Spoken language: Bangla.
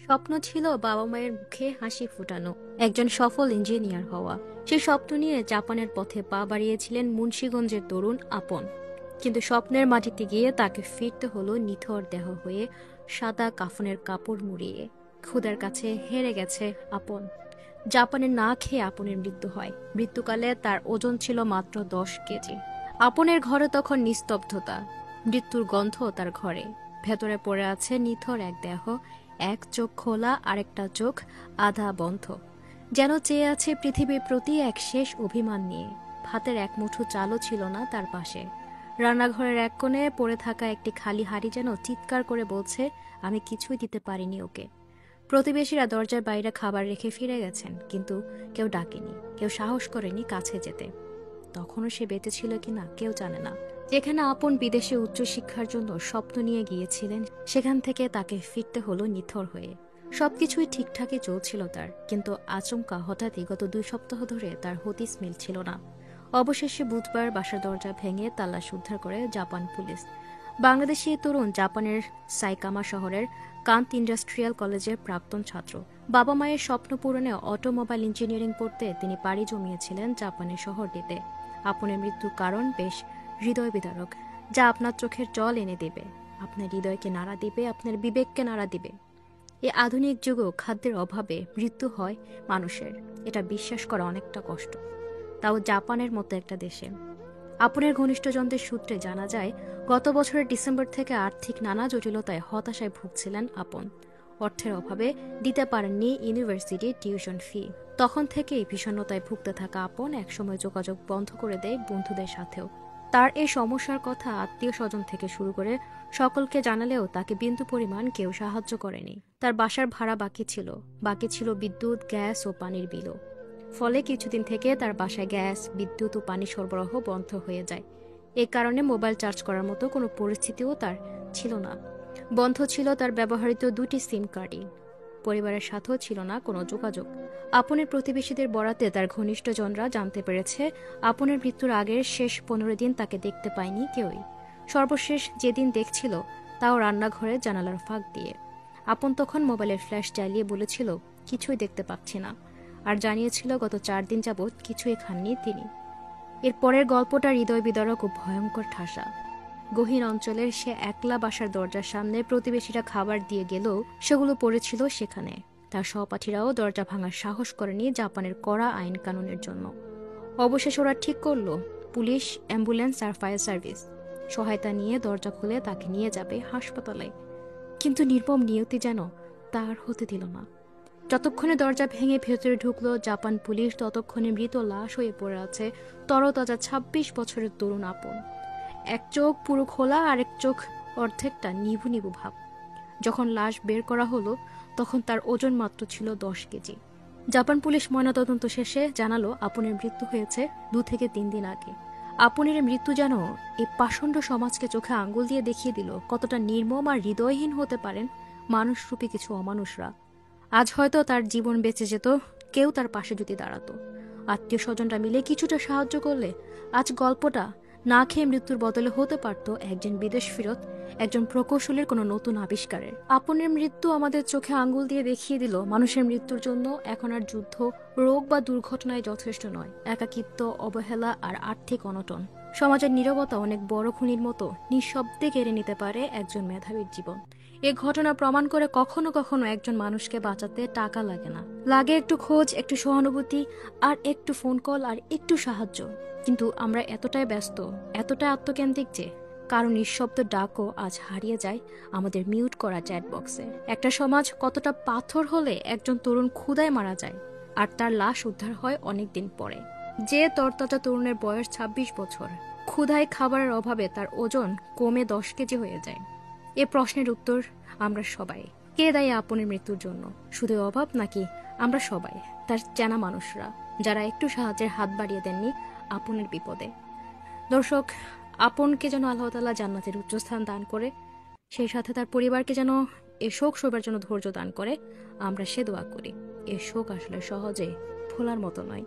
স্বপ্ন ছিল বাবা মায়ের মুখে হাসি ফুটানো, একজন সফল ইঞ্জিনিয়ার হওয়া। সে স্বপ্ন নিয়ে জাপানের পথে পা বাড়িয়েছিলেন মুন্সিগঞ্জের তরুণ আপন। কিন্তু স্বপ্নের মাটিতে গিয়ে তাকে ফিরতে হলো নিথর দেহ হয়ে, সাদা কাফনের কাপড় মুড়িয়ে। ক্ষুধার কাছে হেরে গেছে আপন। জাপানে না খেয়ে আপনের মৃত্যু হয়। মৃত্যুকালে তার ওজন ছিল মাত্র 10 কেজি। আপনের ঘরে তখন নিস্তব্ধতা, মৃত্যুর গন্ধ তার ঘরে। ভেতরে পড়ে আছে নিথর এক দেহ, এক চোখ খোলা, আরেকটা চোখ আধা বন্ধ, যেন চেয়ে আছে পৃথিবীর প্রতি এক শেষ অভিমান নিয়ে। ভাতের এক মুঠো চালও ছিল না তার পাশে। রান্নাঘরের এক কোণে পড়ে থাকা একটি খালি হাঁড়ি যেন চিৎকার করে বলছে, আমি কিছুই দিতে পারিনি ওকে। প্রতিবেশীরা দরজার বাইরে খাবার রেখে ফিরে গেছেন, কিন্তু কেউ ডাকেনি, কেউ সাহস করেনি কাছে যেতে। তখনও সে বেঁচে ছিল কিনা কেউ জানে না। যেখানে আপন বিদেশে উচ্চশিক্ষার জন্য স্বপ্ন নিয়ে গিয়েছিলেন, সেখান থেকে তাকে ফিরতে হলো নিথর হয়ে। সবকিছুই ঠিকঠাকই চলছিল তার, কিন্তু আচমকা হঠাৎই গত 2 সপ্তাহ ধরে তার হদিস মিলছিল না। অবশেষে বুধবার বাসার দরজা ভেঙে তালাশ উদ্ধার করে জাপান পুলিশ। বাংলাদেশি তরুণ জাপানের সাইকামা শহরের কান্ত ইন্ডাস্ট্রিয়াল কলেজের প্রাক্তন ছাত্র। বাবা মায়ের স্বপ্ন পূরণে অটোমোবাইল ইঞ্জিনিয়ারিং পড়তে তিনি পাড়ি জমিয়েছিলেন জাপানের শহরটিতে। আপনের মৃত্যুর কারণ বেশ হৃদয় বিদারক, যা আপনার চোখের জল এনে দেবে, আপনার হৃদয়কে নাড়া দিবে, আপনার বিবেককে নাড়া দিবে। এই আধুনিক যুগেও খাদ্যের অভাবে মৃত্যু হয় মানুষের, এটা বিশ্বাস করা অনেকটা কষ্ট, তাও জাপানের মতো একটা দেশে। আপনের ঘনিষ্ঠজনদের সূত্রে জানা যায়, গত বছরের ডিসেম্বর থেকে আর্থিক নানা জটিলতায় হতাশায় ভুগছিলেন আপন। অর্থের অভাবে দিতে পারেননি ইউনিভার্সিটির টিউশন ফি। তখন থেকেই বিষণ্ণতায় ভুগতে থাকা আপন একসময় যোগাযোগ বন্ধ করে দেয় বন্ধুদের সাথেও। তার এই সমস্যার কথা আত্মীয় স্বজন থেকে শুরু করে সকলকে জানালেও তাকে বিন্দু পরিমাণ কেউ সাহায্য করেনি। তার বাসার ভাড়া বাকি ছিল বিদ্যুৎ, গ্যাস ও পানির বিলও। ফলে কিছুদিন থেকে তার বাসায় গ্যাস, বিদ্যুৎ ও পানি সরবরাহ বন্ধ হয়ে যায়। এ কারণে মোবাইল চার্জ করার মতো কোনো পরিস্থিতিও তার ছিল না। বন্ধ ছিল তার ব্যবহৃত 2টি সিম কার্ডই। পরিবারের সাথেও ছিল না কোনো যোগাযোগ। আপনের প্রতিবেশীদের বরাতে তার ঘনিষ্ঠজনরা জানতে পেরেছে, আপনের মৃত্যুর আগের শেষ 15 দিন তাকে দেখতে পায়নি কেউই। সর্বশেষ যেদিন দেখছিল, তাও রান্নাঘরের জানালার ফাঁক দিয়ে। আপন তখন মোবাইলের ফ্ল্যাশ জ্বালিয়ে বলেছিল, কিছুই দেখতে পাচ্ছি না, আর জানিয়েছিল গত 4 দিন যাবৎ কিছুই খাননি তিনি। এর পরের গল্পটা হৃদয় বিদারক ও ভয়ঙ্কর ঠাসা। গহীন অঞ্চলের সে একলা বাসার দরজার সামনে প্রতিবেশীরা খাবার দিয়ে গেলেও সেগুলো পড়েছিল সেখানে। তার সহপাঠীরাও দরজা ভাঙার সাহস করেনি জাপানের কড়া আইন কানুনের জন্য। অবশেষে ওরা ঠিক করলো, পুলিশ, অ্যাম্বুলেন্স আর ফায়ার সার্ভিস সহায়তা নিয়ে দরজা খুলে তাকে নিয়ে যাবে হাসপাতালে। কিন্তু নির্মম নিয়তি যেন তার হতে দিল না। যতক্ষণে দরজা ভেঙে ভেতরে ঢুকলো জাপান পুলিশ, ততক্ষণে মৃত লাশ হয়ে পড়ে আছে তরতাজা 26 বছরের তরুণ আপন। এক চোখ পুরো খোলা, আর এক চোখ অর্ধেকটা নিভু নিভু ভাব। যখন লাশ বের করা হলো, তখন তার ওজন মাত্র ছিল 10 কেজি। জাপান পুলিশ ময়নাতদন্ত শেষে জানালো, আপনের মৃত্যু হয়েছে 2 থেকে 3 দিন আগে। আপনের মৃত্যু যেন এই পাষণ্ড সমাজকে চোখে আঙ্গুল দিয়ে দেখিয়ে দিল কতটা নির্মম আর হৃদয়হীন হতে পারেন মানুষরূপী কিছু অমানুষরা। আজ হয়তো তার জীবন বেঁচে যেত, কেউ তার পাশে যদি দাঁড়াতো, আত্মীয় স্বজনরা মিলে কিছুটা সাহায্য করলে আজ গল্পটা না খেয়ে মৃত্যুর বদলে হতে পারত একজন বিদেশ ফেরত, একজন প্রকৌশলীর কোনো নতুন আবিষ্কারের। আপনের মৃত্যু আমাদের চোখে আঙ্গুল দিয়ে দেখিয়ে দিল, মানুষের মৃত্যুর জন্য এখন আর যুদ্ধ, রোগ বা দুর্ঘটনায় যথেষ্ট নয়। একাকিত্ব, অবহেলা আর আর্থিক অনটন, সমাজের নীরবতা অনেক বড় খুনির মতো নিঃশব্দে কেড়ে নিতে পারে একজন মেধাবীর জীবন। এ ঘটনা প্রমাণ করে কখনো কখনো একজন মানুষকে বাঁচাতে টাকা লাগে না, লাগে একটু খোঁজ, একটু সহানুভূতি, আর একটু ফোন কল, আর একটু সাহায্য। কিন্তু আমরা এতটাই ব্যস্ত, এতটাই আত্মকেন্দ্রিক যে কারো নিঃশব্দ ডাকও আজ হারিয়ে যায় আমাদের মিউট করা চ্যাট বক্সে। একটা সমাজ কতটা পাথর হলে একজন তরুণ ক্ষুধায় মারা যায়, আর তার লাশ উদ্ধার হয় অনেকদিন পরে। যে তরতাজা তরুণের বয়স 26 বছর, ক্ষুধায় খাবারের অভাবে তার ওজন কমে 10 কেজি হয়ে যায়। এ প্রশ্নের উত্তর আমরা সবাই। কে দায়ী আপনের মৃত্যুর জন্য? শুধু অভাব, নাকি আমরা সবাই, তার চেনা মানুষরা, যারা একটু সাহায্যের হাত বাড়িয়ে দেননি আপনের বিপদে? দর্শক, আপনকে যেন আল্লাহ তাআলা জান্নাতের উচ্চস্থান দান করে, সেই সাথে তার পরিবারকে যেন এ শোক সইবার জন্য ধৈর্য দান করে, আমরা সে দোয়া করি। এ শোক আসলে সহজে ভোলার মতো নয়।